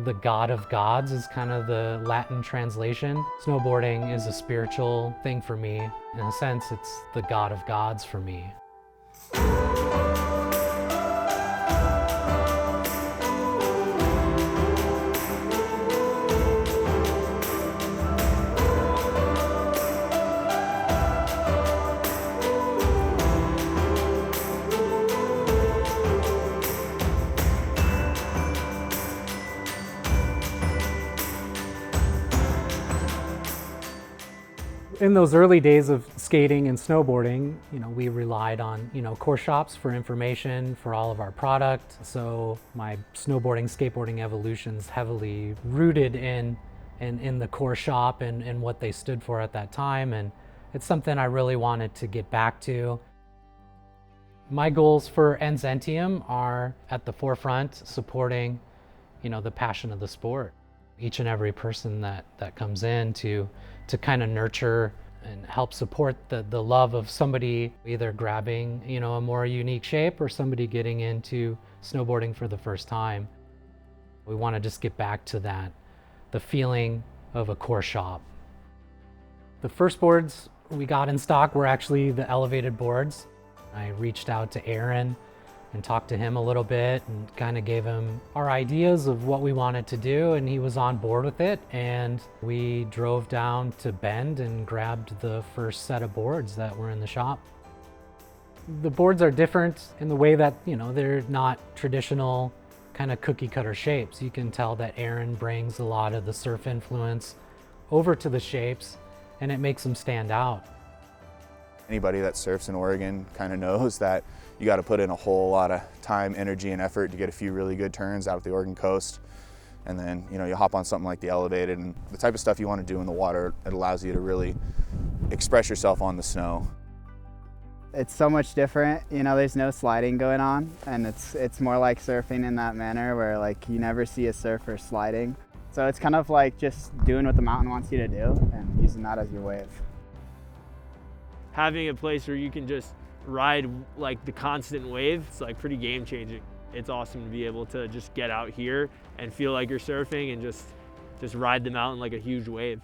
The God of Gods is kind of the Latin translation. Snowboarding is a spiritual thing for me. In a sense, it's the God of Gods for me. In those early days of skating and snowboarding, we relied on, course shops for information for all of our product. So my snowboarding, skateboarding evolution's heavily rooted in the course shop and what they stood for at that time. And it's something I really wanted to get back to. My goals for Ens Entium are at the forefront, supporting, the passion of the sport. Each and every person that comes in to kind of nurture and help support the love of somebody either grabbing, a more unique shape or somebody getting into snowboarding for the first time. We want to just get back to that, the feeling of a course shop. The first boards we got in stock were actually the elevated boards. I reached out to Aaron and talked to him a little bit and kind of gave him our ideas of what we wanted to do, and he was on board with it. And we drove down to Bend and grabbed the first set of boards that were in the shop. The boards are different in the way that, they're not traditional kind of cookie cutter shapes. You can tell that Aaron brings a lot of the surf influence over to the shapes, and it makes them stand out. Anybody that surfs in Oregon kind of knows that you got to put in a whole lot of time, energy, and effort to get a few really good turns out of the Oregon coast. And then, you hop on something like the elevated, and the type of stuff you want to do in the water, it allows you to really express yourself on the snow. It's so much different, there's no sliding going on, and it's more like surfing in that manner where you never see a surfer sliding. So it's kind of like just doing what the mountain wants you to do and using that as your wave. Having a place where you can just ride the constant wave, it's pretty game changing. It's awesome to be able to just get out here and feel like you're surfing and just ride the mountain like a huge wave.